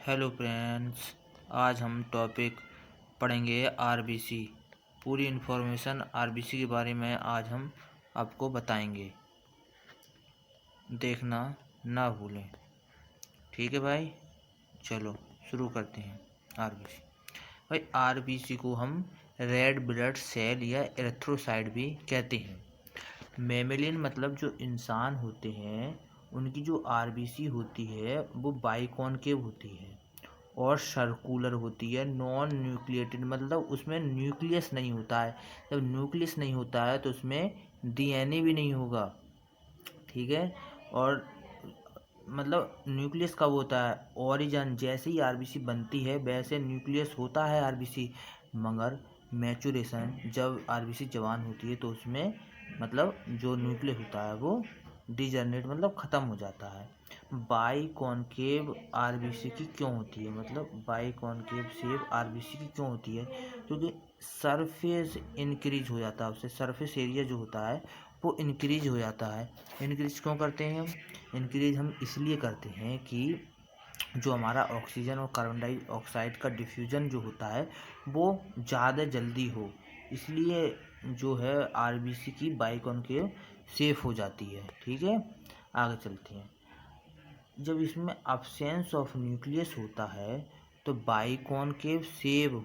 Hello friends, आज हम topic पढ़ेंगे आरबीसी। पूरी इन्फॉर्मेशन आरबीसी के बारे में आज हम आपको बताएंगे, देखना ना भूलें। ठीक है भाई, चलो शुरू करते हैं। आरबीसी भाई, आरबीसी को हम रेड ब्लड सेल या एरिथ्रोसाइट भी कहते हैं। मेमेलियन मतलब जो इंसान होते हैं उनकी जो आरबीसी होती है वो बाइकॉनकेव होती है और सर्कुलर होती है। नॉन न्यूक्लिएटेड मतलब उसमें न्यूक्लियस नहीं होता है। जब न्यूक्लियस नहीं होता है तो उसमें डीएनए भी नहीं होगा। ठीक है। और मतलब न्यूक्लियस कब होता है? ओरिजिन जैसे ही आरबीसी बनती है वैसे न्यूक्लियस होता है आरबीसी, मगर मैचुरेशन जब आरबीसी जवान होती है तो उसमें मतलब जो न्यूक्लियस होता है वो डिजनरेट मतलब ख़त्म हो जाता है। बाइकॉनकेव आरबीसी की क्यों होती है, मतलब बाइकॉनकेव शेप आरबीसी की क्यों होती है? क्योंकि सरफेस इंक्रीज हो जाता है, उससे सरफेस एरिया जो होता है वो इंक्रीज हो जाता है। इंक्रीज क्यों करते हैं हम? इंक्रीज हम इसलिए करते हैं कि जो हमारा ऑक्सीजन और कार्बन डाइऑक्साइड का डिफ्यूजन जो होता है वो ज़्यादा जल्दी हो, इसलिए जो है आरबीसी की बाइकॉनकेव सेफ हो जाती है। ठीक है, आगे चलते हैं। जब इसमें अब्सेंस ऑफ न्यूक्लियस होता है तो बाइकॉनकेव सेव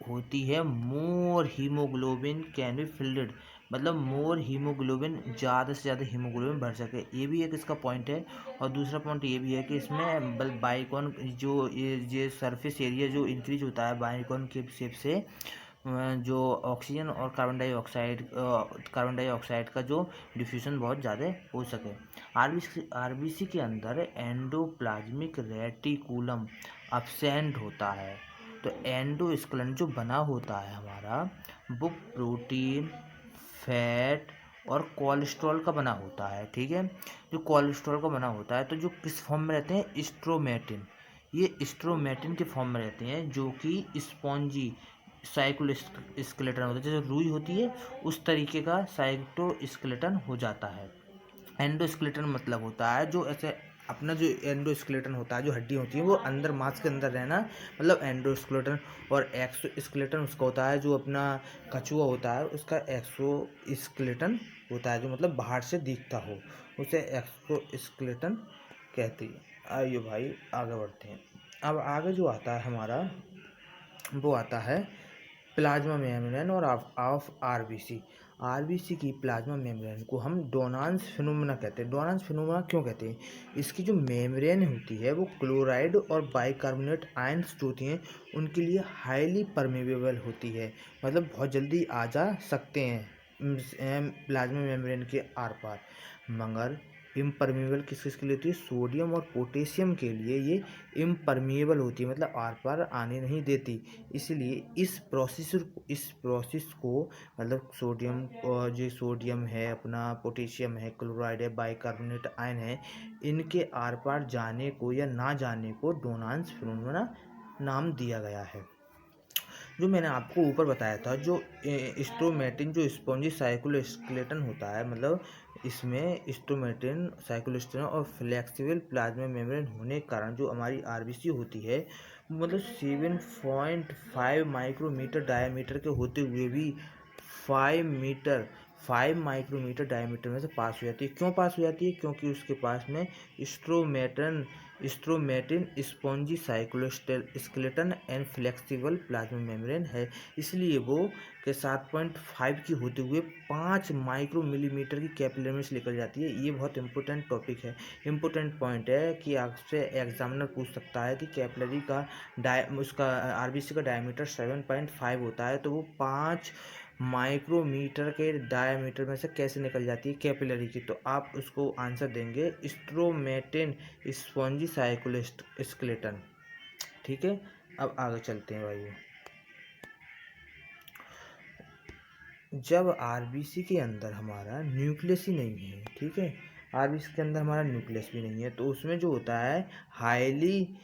होती है। मोर हीमोग्लोबिन कैन बी फिल्ड, मतलब मोर हीमोग्लोबिन, ज़्यादा से ज़्यादा हीमोग्लोबिन भर सके, ये भी एक इसका पॉइंट है। और दूसरा पॉइंट ये भी है कि इसमें बाइकॉन जो ये सरफेस एरिया जो इंक्रीज होता है बाइकॉन के शेप से, जो ऑक्सीजन और कार्बन डाइऑक्साइड का जो डिफ्यूजन बहुत ज़्यादा हो सके। आरबीसी के अंदर एंडोप्लाज्मिक रेटिकुलम अब्सेंट होता है। तो एंडोस्केलेटन जो बना होता है हमारा वो प्रोटीन, फैट और कोलेस्ट्रॉल का बना होता है। ठीक है, जो कोलेस्ट्रॉल का बना होता है तो जो किस फॉर्म में रहते हैं? स्ट्रोमेटिन। ये स्ट्रोमेटिन के फॉर्म में रहते हैं जो कि स्पॉन्जी साइक्लोस्केलेटन होता है। जैसे रुई होती है उस तरीके का साइटोस्केलेटन हो जाता है। एंडोस्केलेटन मतलब होता है जो ऐसे अपना जो एंडोस्केलेटन होता है, जो हड्डी होती है वो अंदर मांस के अंदर रहना, मतलब एंडोस्केलेटन। और एक्सोस्केलेटन उसका होता है जो अपना कछुआ होता है उसका एक्सोस्केलेटन होता है, जो मतलब बाहर से दिखता हो, उसे एक्सोस्केलेटन कहती है। आइए भाई आगे बढ़ते हैं। अब आगे जो आता है हमारा वो आता है प्लाज्मा मेम्ब्रेन और ऑफ आरबीसी। आरबीसी की प्लाज्मा मेम्ब्रेन को हम डोनांस फिनोमेना कहते हैं। डोनांस फिनोमेना क्यों कहते हैं? इसकी जो मेम्ब्रेन होती है वो क्लोराइड और बाइकार्बोनेट आयंस जो होती हैं उनके लिए हाईली परमेबल होती है, मतलब बहुत जल्दी आ जा सकते हैं प्लाज्मा मेम्ब्रेन के आर पार। मगर इम्परमेबल किस किस के लिए होती है? सोडियम और पोटेशियम के लिए ये इम्परमेबल होती है, मतलब आर पार आने नहीं देती। इसलिए इस प्रोसेस को मतलब सोडियम और जो सोडियम है अपना, पोटेशियम है, क्लोराइड है, बाइकार्बोनेट आयन है, इनके आर पार जाने को या ना जाने को डोनांस फिनोमेना नाम दिया गया है। जो मैंने आपको ऊपर बताया था, जो स्ट्रोमेटिन जो स्पॉन्जी साइक्लोस्केलेटन होता है, मतलब इसमें स्ट्रोमेटिन, साइक्लोस्केलेटन और फ्लेक्सिबल प्लाज्मा मेम्ब्रेन होने के कारण जो हमारी आरबीसी होती है मतलब 7.5 माइक्रोमीटर डायमीटर के होते हुए भी 5 माइक्रोमीटर डायमीटर में से पास हो जाती है। क्यों पास हो जाती है? क्योंकि उसके पास में stromatin spongy cytoskeleton and flexible plasma membrane है। इसलिए वो के 7.5 की होते हुए 5 माइक्रो मिलीमीटर की कैपिलरी में से निकल जाती है। ये बहुत इंपॉर्टेंट टॉपिक है, इंपॉर्टेंट पॉइंट है कि आपसे एग्जामिनर पूछ सकता है कि कैपिलरी का उसका आरबीसी का डायमीटर 7.5 होता है तो वो 5 माइक्रोमीटर के डायमीटर में से कैसे निकल जाती है कैपिलरी की, तो आप उसको आंसर देंगे स्ट्रोमेटिन स्पॉन्जी साइक्लोस्केलेटन। ठीक है, अब आगे चलते हैं भाई। जब आरबीसी के अंदर हमारा न्यूक्लियस ही नहीं है, ठीक है, आरबीसी के अंदर हमारा न्यूक्लियस भी नहीं है, तो उसमें जो होता है हाईली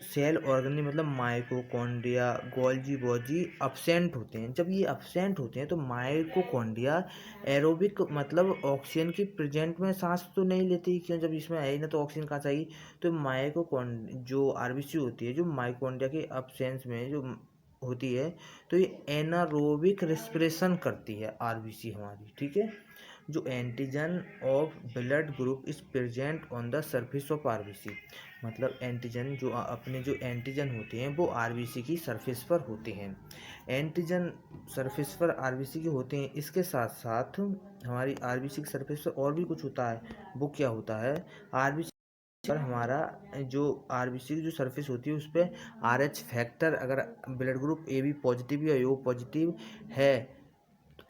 सेल ऑर्गेनी मतलब माइटोकॉन्ड्रिया, गोल्जी वोल्जी अब्सेंट होते हैं। जब ये अब्सेंट होते हैं तो माइटोकॉन्ड्रिया एरोबिक मतलब ऑक्सीजन की प्रेजेंट में सांस तो नहीं लेती, क्यों, जब इसमें है ही ना तो ऑक्सीजन कहाँ से आएगी। तो माइटोकॉन्ड जो आरबीसी होती है, जो माइटोकॉन्ड्रिया के अब्सेंस में जो होती है, तो ये एनारोबिक रेस्पिरेशन करती है आरबीसी हमारी, ठीक है। जो antigen of blood group is present on the surface of RBC, मतलब एंटीजन जो अपने जो एंटीजन होते हैं वो आरबीसी की सरफेस पर होते हैं। एंटीजन सरफेस पर आरबीसी के होते हैं, इसके साथ साथ हमारी आरबीसी की सरफेस पर और भी कुछ होता है। वो क्या होता है, आरबीसी पर हमारा जो आरबीसी की जो सरफेस होती है उस पर आरएच फैक्टर, अगर blood group A B positive या ओ पॉजिटिव है,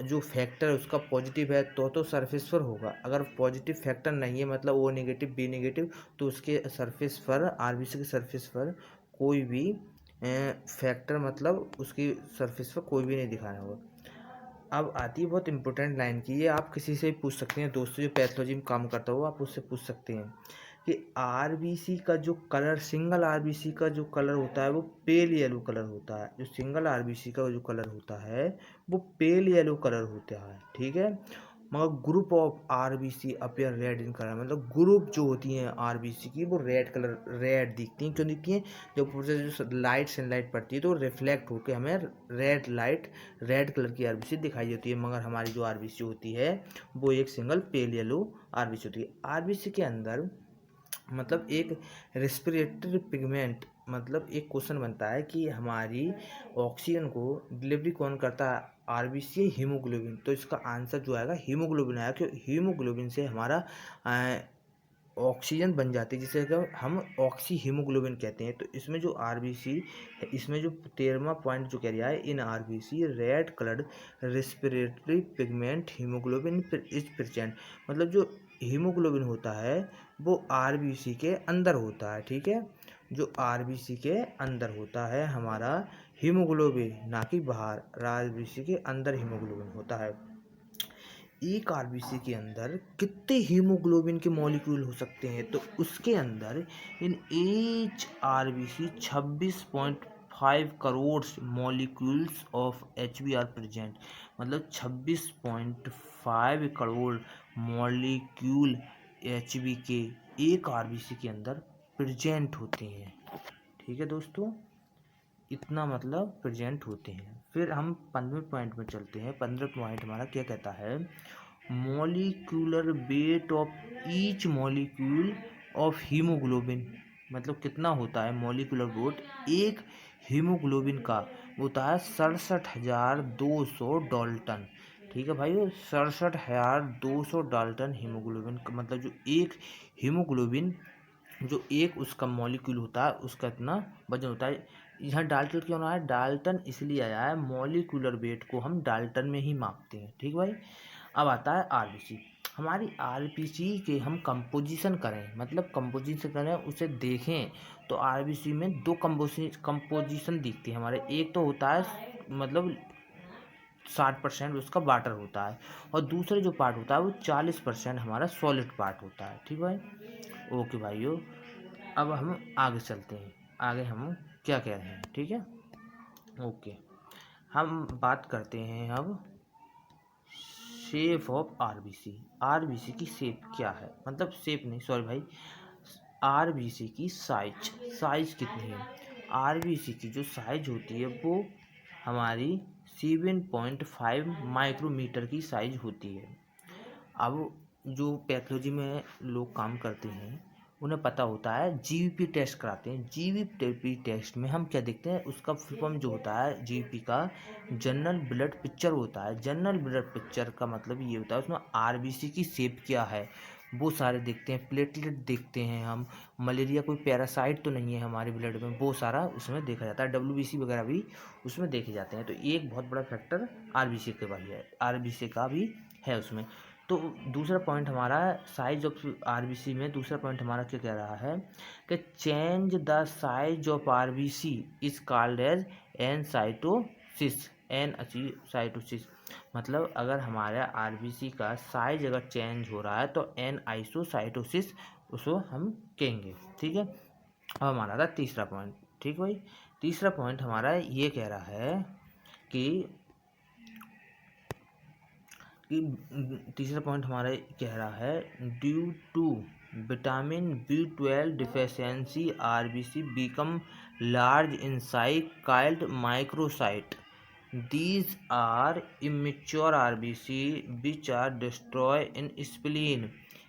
जो फैक्टर उसका पॉजिटिव है तो सरफेस पर होगा। अगर पॉजिटिव फैक्टर नहीं है मतलब ओ नेगेटिव बी नेगेटिव, तो उसके सरफेस पर आरबीसी की सरफेस पर कोई भी फैक्टर मतलब उसकी सरफेस पर कोई भी नहीं दिखाना होगा। अब आती है बहुत इंपॉर्टेंट लाइन की, ये आप किसी से भी पूछ सकते हैं, दोस्तों जो पैथोलॉजी में काम करता हो आप उससे पूछ सकते हैं कि आरबीसी का जो कलर, सिंगल आरबीसी का जो कलर होता है वो पेल येलो कलर होता है। जो सिंगल आरबीसी का जो कलर होता है वो पेल येलो कलर होता है, ठीक है। मगर group of RBC appear red in colour, मतलब ग्रुप जो होती हैं आरबीसी की वो रेड कलर, रेड दिखती हैं। क्यों दिखती हैं, जब ऊपर से जो लाइट सनलाइट पड़ती है तो रिफ्लेक्ट होकर हमें रेड लाइट, रेड कलर की आरबीसी दिखाई देती है। मगर हमारी जो आरबीसी होती है वो एक सिंगल पेल येलो आरबीसी होती है। आरबीसी के अंदर मतलब एक रेस्पिरेटरी पिगमेंट, मतलब एक क्वेश्चन बनता है कि हमारी ऑक्सीजन को डिलीवरी कौन करता है, आरबीसी हीमोग्लोबिन। तो इसका आंसर जो आएगा हीमोग्लोबिन आएगा, क्योंकि हीमोग्लोबिन से हमारा ऑक्सीजन बन जाती है, जिसे हम ऑक्सी हीमोग्लोबिन कहते हैं। तो इसमें जो आरबीसी है, इसमें जो 13वां पॉइंट जो कह रहा है, in RBC red coloured respiratory pigment haemoglobin is present, मतलब जो हीमोग्लोबिन होता है वो आरबीसी के अंदर होता है, ठीक है। जो आरबीसी के अंदर होता है हमारा हीमोग्लोबिन, ना कि बाहर। आरबीसी के अंदर हीमोग्लोबिन होता है। एक आरबीसी के अंदर कितने हीमोग्लोबिन के मॉलिक्यूल हो सकते हैं, तो उसके अंदर in each RBC 26.5 crore molecules of H B are present, मतलब 26.5 करोड़ मॉलिक्यूल एच बी के एक आरबीसी के अंदर प्रेजेंट होते हैं, ठीक है दोस्तों। इतना मतलब प्रेजेंट होते हैं। फिर हम 15वें पॉइंट में चलते हैं। 15वां पॉइंट हमारा क्या कहता है, molecular weight of each molecule of haemoglobin, मतलब कितना होता है मॉलिक्यूलर वेट एक हीमोग्लोबिन का, होता है 67,200 डाल्टन, ठीक है भाई। 67,200 डाल्टन हीमोग्लोबिन, मतलब जो एक हीमोग्लोबिन जो एक उसका मॉलिक्यूल होता है उसका इतना वजन होता है। यहाँ डाल्टन क्यों आया है, डाल्टन इसलिए आया है, मॉलिक्यूलर वेट को हम डाल्टन में ही मापते हैं, ठीक भाई। अब आता है आरबीसी। हमारी आरबीसी के हम कंपोजिशन करें, मतलब कंपोजिशन करें उसे देखें, तो आरबीसी में दो कंपोजिशन दिखती है हमारे। एक तो होता है मतलब 60% उसका वाटर होता है, और दूसरे जो पार्ट होता है वो 40% हमारा सॉलिड पार्ट होता है, ठीक भाई। ओके भाइयों, अब हम आगे चलते हैं, आगे हम क्या कह रहे हैं, ठीक है। ओके, हम बात करते हैं अब शेप ऑफ आरबीसी। आरबीसी की शेप क्या है, मतलब शेप नहीं, सॉरी भाई, आरबीसी की साइज, साइज कितनी है। आरबीसी की जो साइज होती है वो हमारी 7.5 माइक्रोमीटर की साइज होती है। अब जो पैथोलॉजी में लोग काम करते हैं उन्हें पता होता है, जीवीपी टेस्ट कराते हैं। जीवीपी टेस्ट में हम क्या देखते हैं, उसका फुल फॉर्म जो होता है जीवीपी का, जनरल ब्लड पिक्चर होता है। जनरल ब्लड पिक्चर का मतलब ये होता है उसमें आरबीसी की शेप क्या है वो सारे देखते हैं। प्लेटलेट देखते हैं हम, मलेरिया कोई पैरासाइट तो नहीं है हमारे ब्लड में, वो सारा उसमें देखा जाता है। डब्ल्यूबीसी वगैरह भी उसमें देखे जाते हैं। तो एक बहुत बड़ा फैक्टर आरबीसी के भाई है, आरबीसी का भी है उसमें। तो दूसरा पॉइंट हमारा साइज ऑफ आरबीसी में, दूसरा पॉइंट हमारा क्या कह रहा है कि change the size of RBC is called as anisocytosis, anisocytosis, मतलब अगर हमारा आरबीसी का साइज अगर चेंज हो रहा है तो एन आइसोसाइटोसिस उसको हम कहेंगे, ठीक है। अब हमारा था तीसरा पॉइंट। ठीक भाई, तीसरा पॉइंट हमारा ये कह रहा है कि तीसरा पॉइंट हमारा कह रहा है due to vitamin B12 deficiency RBC become large in size called microcyte. These are immature RBC which are destroyed in spleen.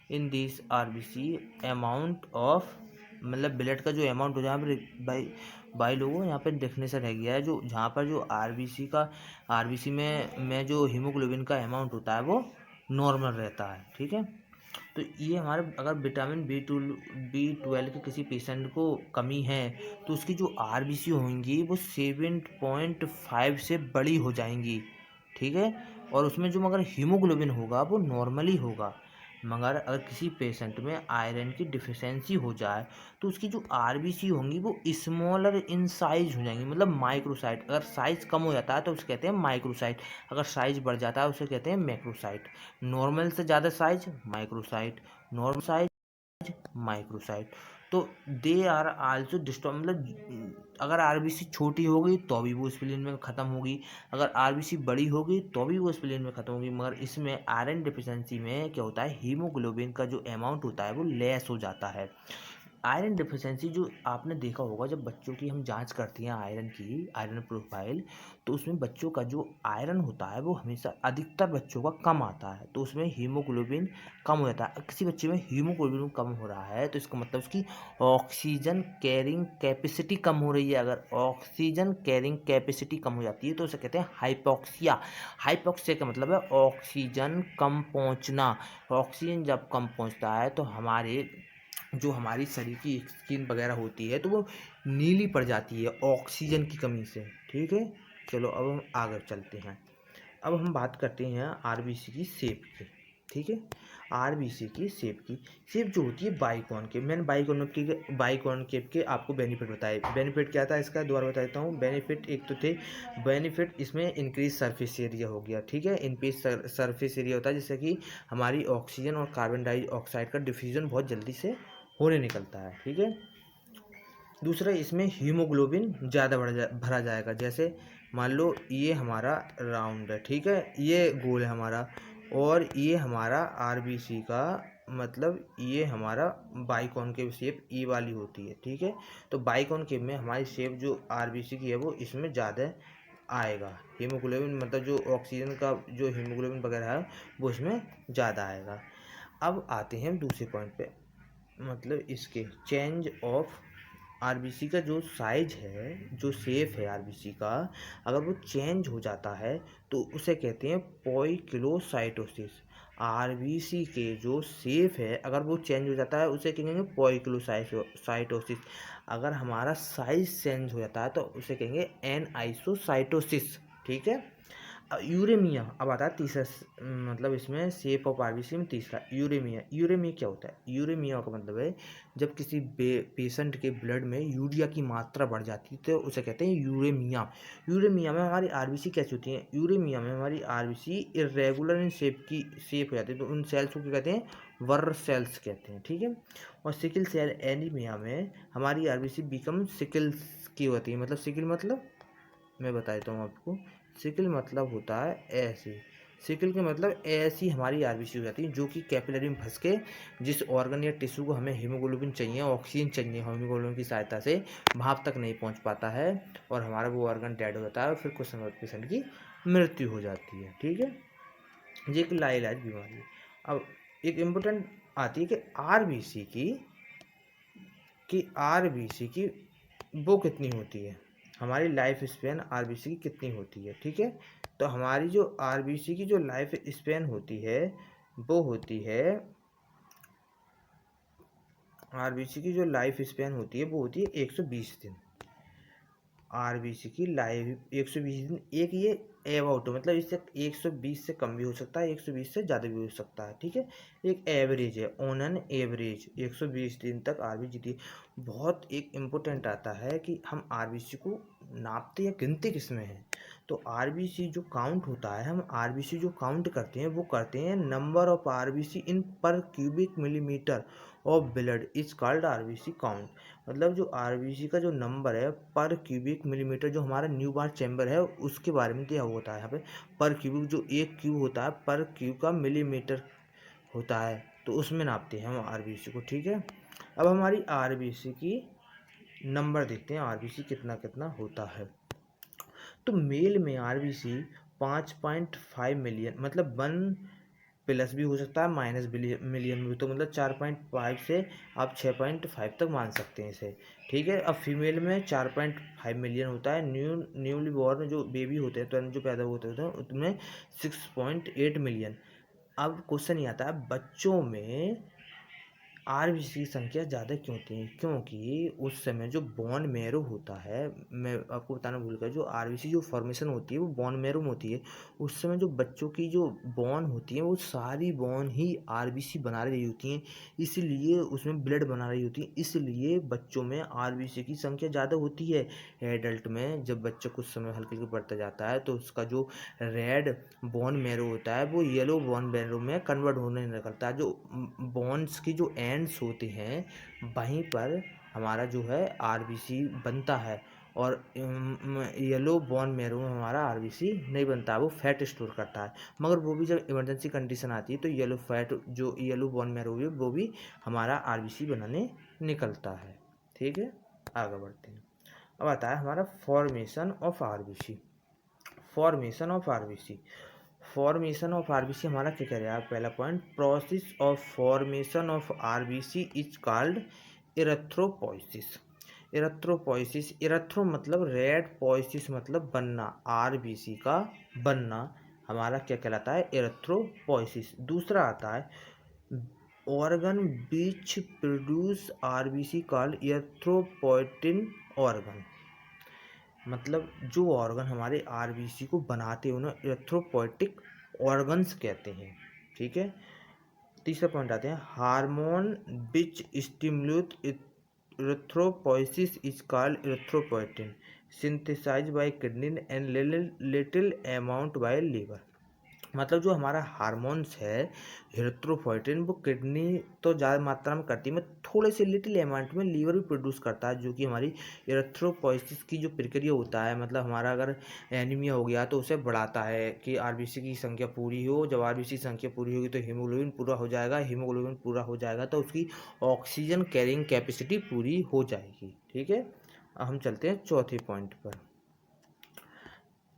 In these RBC amount of मतलब ब्लड का जो अमाउंट हो, जहाँ पर बाई लोगों यहाँ पर देखने से रह गया है, जो जहाँ पर जो आरबीसी में जो हीमोग्लोबिन का अमाउंट होता है वो नॉर्मल रहता है। ठीक है, तो ये हमारे अगर विटामिन B12 के किसी पेशेंट को कमी है तो उसकी जो आरबीसी होंगी वो 7.5 से बड़ी हो जाएंगी। ठीक है, और उसमें जो मगर हीमोग्लोबिन होगा वो नॉर्मली होगा। मगर अगर किसी पेशेंट में आयरन की डिफिशियंसी हो जाए तो उसकी जो आरबीसी होंगी वो स्मॉलर इन साइज हो जाएंगी, मतलब माइक्रोसाइट। अगर साइज कम हो जाता है तो उसे कहते हैं माइक्रोसाइट, अगर साइज बढ़ जाता है उसे कहते हैं मैक्रोसाइट। नॉर्मल से ज़्यादा size microsite, normal size microsite. तो दे आर आल्सो डिस्टॉर्ब, मतलब अगर आरबीसी छोटी होगी तो भी वो स्प्लीन में ख़त्म होगी, अगर आरबीसी बड़ी होगी तो भी वो स्प्लीन में ख़त्म होगी। मगर इसमें आयरन डिफिशियंसी में क्या होता है, हीमोग्लोबिन का जो अमाउंट होता है वो लेस हो जाता है। आयरन डिफिशियंसी जो आपने देखा होगा, जब बच्चों की हम जांच करते हैं आयरन की, आयरन प्रोफाइल, तो उसमें बच्चों का जो आयरन होता है वो हमेशा अधिकतर बच्चों का कम आता है, तो उसमें हीमोग्लोबिन कम हो जाता है। किसी बच्चे में हीमोग्लोबिन कम हो रहा है तो इसका मतलब उसकी ऑक्सीजन कैरिंग कैपेसिटी कम हो रही है। अगर ऑक्सीजन कैरिंग कैपेसिटी कम हो जाती है तो उसे कहते हैं हाइपोक्सिया। हाइपोक्सिया का मतलब है ऑक्सीजन कम पहुंचना। ऑक्सीजन जब कम पहुंचता है तो हमारी शरीर की स्किन वगैरह होती है तो वो नीली पड़ जाती है ऑक्सीजन की कमी से। ठीक है, चलो अब हम आगे चलते हैं। अब हम बात करते हैं आरबीसी की शेप की। ठीक है, आरबीसी की शेप जो होती है बाइकॉनकेव। मैंने बाइकॉनकेव के आपको बेनिफिट बताए। बेनिफिट क्या था इसका, दोबारा बता देता हूँ। बेनिफिट एक तो थे, बेनिफिट इसमें इंक्रीज सरफेस एरिया हो गया। ठीक है, इंक्रीज सरफेस एरिया होता है जिससे कि हमारी ऑक्सीजन और कार्बन डाइऑक्साइड का डिफ्यूजन बहुत जल्दी से होने निकलता है। ठीक है, दूसरा इसमें हीमोग्लोबिन ज़्यादा भरा जाएगा। जैसे मान लो ये हमारा राउंड है, ठीक है, ये गोल है हमारा, और ये हमारा आरबीसी का मतलब ये हमारा बाइकॉनकेव शेप ई वाली होती है। ठीक है, तो बाइकॉनकेव में हमारी शेप जो आरबीसी की है वो इसमें ज़्यादा आएगा। हीमोग्लोबिन मतलब जो ऑक्सीजन का जो हीमोग्लोबिन वगैरह है वो इसमें ज़्यादा आएगा। अब आते हैं दूसरे पॉइंट पे, मतलब इसके चेंज ऑफ आरबीसी का जो साइज है, जो शेप है आरबीसी का, अगर वो चेंज हो जाता है तो उसे कहते हैं पॉइक्लोसाइटोसिस। आरबीसी के जो शेप है अगर वो चेंज हो जाता है उसे कहेंगे पॉइक्लोसाइटोसिस। अगर हमारा साइज चेंज हो जाता है तो उसे कहेंगे एनआइसोसाइटोसिस। ठीक है, यूरेमिया अब आता है तीसरा, मतलब इसमें शेप ऑफ आरबीसी में तीसरा यूरेमिया। यूरेमिया क्या होता है, यूरेमिया का मतलब है जब किसी पेशेंट के ब्लड में यूरिया की मात्रा बढ़ जाती है तो उसे कहते हैं यूरेमिया। यूरेमिया में हमारी आरबीसी कैसी होती है, यूरेमिया में हमारी आरबीसी इरेगुलर इन शेप हो जाती है, तो उन सेल्स को क्या कहते हैं, वर्र सेल्स कहते हैं। ठीक है, और सिकल सेल एनीमिया में हमारी आरबीसी बिकम सिकल्स की होती है। मतलब सिकल मतलब मैं बता देता हूँ आपको, सिकल मतलब होता है ऐसी, सिकल के मतलब ऐसी हमारी आरबीसी हो जाती है जो कि कैपिलरी में फंस के जिस ऑर्गन या टिश्यू को हमें हीमोग्लोबिन चाहिए, ऑक्सीजन चाहिए, हीमोग्लोबिन की सहायता से वहाँ तक नहीं पहुँच पाता है और हमारा वो ऑर्गन डेड हो जाता है और फिर कुछ समय पेशेंट की मृत्यु हो जाती है। ठीक है, ये एक लाइलाज बीमारी है। अब एक इम्पोर्टेंट आती है कि आरबीसी की वो कितनी होती है, हमारी लाइफ स्पेन आरबीसी की कितनी होती है। ठीक है, तो हमारी जो आरबीसी की जो लाइफ स्पेन होती है वो होती है, आरबीसी की जो लाइफ स्पेन होती है वो होती है 120 दिन। आरबीसी की लाइफ 120 दिन, एक ये एबाउट मतलब इससे 120 से कम भी हो सकता है, 120 से ज़्यादा भी हो सकता है। ठीक है, एक एवरेज है, ऑन एन एवरेज 120 दिन तक आरबीसी जीती है। बहुत एक इम्पोर्टेंट आता है कि हम आरबीसी को नापते या गिनते किस में हैं, तो आरबीसी जो काउंट होता है, हम आरबीसी जो काउंट करते हैं वो करते हैं नंबर ऑफ आरबीसी इन पर cubic millimetre. Of blood is called RBC count. मतलब जो आरबीसी का जो नंबर है पर क्यूबिक मिलीमीटर, जो हमारा न्यूबार चैम्बर है उसके बारे में दिया होता है यहाँ पे। पर क्यूबिक जो एक क्यूब होता है, पर क्यूब का मिलीमीटर होता है, तो उसमें नापते हैं हम आरबीसी को। ठीक है, अब हमारी आरबीसी की नंबर देखते हैं, आरबीसी कितना कितना होता है। तो मेल में आरबीसी 5.5 मिलियन, मतलब 1 प्लस भी हो सकता है, माइनस मिलियन भी, तो मतलब 4.5 से आप 6.5 तक मान सकते हैं इसे। ठीक है, अब फीमेल में 4.5 मिलियन होता है। न्यूली बॉर्न जो बेबी होते हैं, तुरंत जो पैदा होते हैं, उसमें 6.8 मिलियन। अब क्वेश्चन ये आता है, बच्चों में आरबीसी की संख्या ज़्यादा क्यों होती है? क्योंकि उस समय जो बोन मैरो होता है, मैं आपको बताना भूल गया, जो आरबीसी जो फॉर्मेशन होती है वो बोन मैरो में होती है। उस समय जो बच्चों की जो बोन होती है वो सारी बोन ही आरबीसी बना रही होती हैं, इसलिए उसमें ब्लड बना रही होती है, इसलिए बच्चों में आरबीसी की संख्या ज़्यादा होती है। एडल्ट में जब बच्चा कुछ समय हल्के हल्के बढ़ता जाता है तो उसका जो रेड बोन मैरो होता है वो येलो बोन मैरो में कन्वर्ट होने निकलता है। जो बोन्स की जो एंड्स होते हैं वहीं पर हमारा जो है आरबीसी बनता है, और येलो बोन मैरो में हमारा आरबीसी नहीं बनता, वो फैट स्टोर करता है। मगर वो भी जब इमरजेंसी कंडीशन आती है तो येलो फैट, जो येलो बोन मैरो है वो भी हमारा आरबीसी बनाने निकलता है। ठीक है, आगे बढ़ते हैं। अब आता है हमारा formation of RBC. Formation of RBC, formation of RBC हमारा क्या कह रहा है? पहला point, process of formation of RBC is called erythropoiesis. Erythropoiesis, erythro मतलब रेड, पोइसिस मतलब बनना, आरबीसी का बनना हमारा क्या कहलाता है? इरेथ्रोपोइसिस। दूसरा आता है organ which produce RBC called erythropoietin organ. मतलब जो ऑर्गन हमारे आरबीसी को बनाते हैं उन्हें इरेथ्रोपोइटिक ऑर्गन्स कहते हैं। ठीक है, तीसरा पॉइंट आते हैं, hormone which stimulate erythropoiesis is called erythropoietin, synthesize by kidney and little amount by liver. मतलब जो हमारा हार्मोन्स है इरेथ्रोपोइटिन, वो किडनी तो ज़्यादा मात्रा में करती है, मैं थोड़े से लिटिल अमाउंट में लीवर भी प्रोड्यूस करता है, जो कि हमारी इरेथ्रोपोइसिस की जो प्रक्रिया होता है, मतलब हमारा अगर एनीमिया हो गया तो उसे बढ़ाता है कि आरबीसी की संख्या पूरी हो। जब आरबीसी की संख्या पूरी होगी तो हीमोग्लोबिन पूरा हो जाएगा, हीमोग्लोबिन पूरा हो जाएगा तो उसकी ऑक्सीजन कैरिंग कैपेसिटी पूरी हो जाएगी। ठीक है, अब हम चलते हैं चौथे पॉइंट पर।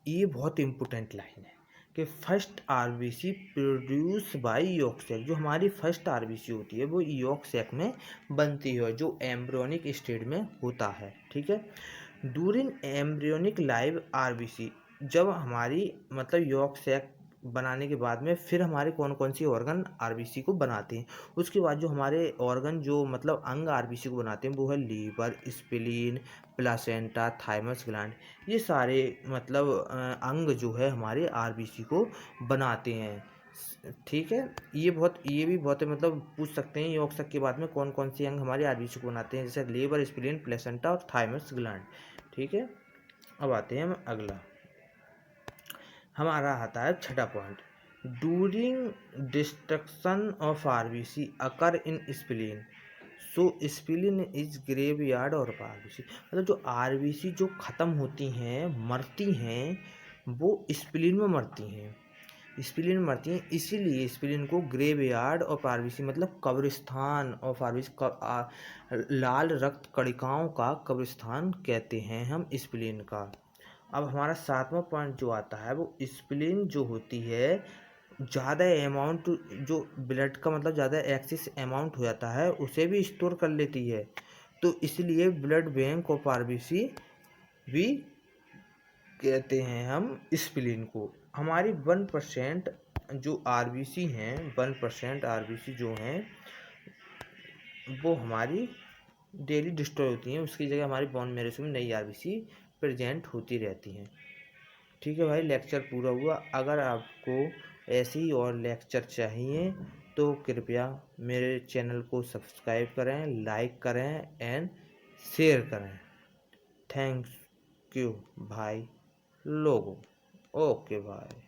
ये बहुत इंपॉर्टेंट लाइन है कि first RBC produce by yolk sac. जो हमारी फर्स्ट आरबीसी होती है वो यॉर्क सैक में बनती है, जो एम्ब्रियोनिक स्टेज में होता है। ठीक है, ड्यूरिंग एम्ब्रियोनिक लाइव आरबीसी, जब हमारी मतलब यॉर्क सैक बनाने के बाद में फिर हमारे कौन कौन सी ऑर्गन आरबीसी को बनाते हैं, उसके बाद जो हमारे ऑर्गन जो मतलब अंग आरबीसी को बनाते हैं वो है liver, spleen, placenta, thymus gland. ये सारे मतलब अंग जो है हमारे आरबीसी को बनाते हैं। ठीक है, ये भी बहुत मतलब पूछ सकते हैं यॉर्क सैक के बाद में कौन कौन से अंग हमारे आरबीसी को बनाते हैं, जैसे लीवर, स्प्लीन, प्लेसेंटा और थाइमस ग्लैंड। ठीक है, अब आते हैं हम अगला, हमारा आता है छठा point, during destruction of RBC occur in spleen, so spleen is graveyard और आरबीसी। मतलब जो आरबीसी जो ख़त्म होती हैं, मरती हैं, वो स्प्लीन में मरती हैं, स्प्लीन में मरती हैं, इसीलिए स्प्लीन को ग्रेव यार्ड ऑफ आरबीसी मतलब कब्रिस्तान ऑफ आरबीसी, लाल रक्त कणिकाओं का कब्रिस्तान कहते हैं हम स्प्लीन का। अब हमारा सातवां पॉइंट जो आता है वो स्प्लीन जो होती है ज़्यादा अमाउंट, जो ब्लड का मतलब ज़्यादा एक्सेस अमाउंट हो जाता है उसे भी स्टोर कर लेती है, तो इसलिए ब्लड बैंक ऑफ आरबीसी भी कहते हैं हम स्प्लीन को। हमारी 1% जो आरबीसी हैं, 1% आरबीसी जो हैं वो हमारी डेली डिस्ट्रॉय होती हैं, उसकी जगह हमारी बोन मैरो में नई आरबीसी प्रेजेंट होती रहती हैं। ठीक है भाई, लेक्चर पूरा हुआ। अगर आपको ऐसे ही और लेक्चर चाहिए तो कृपया मेरे चैनल को सब्सक्राइब करें, लाइक करें एंड शेयर करें। थैंक यू भाई लोगों। ओके भाई।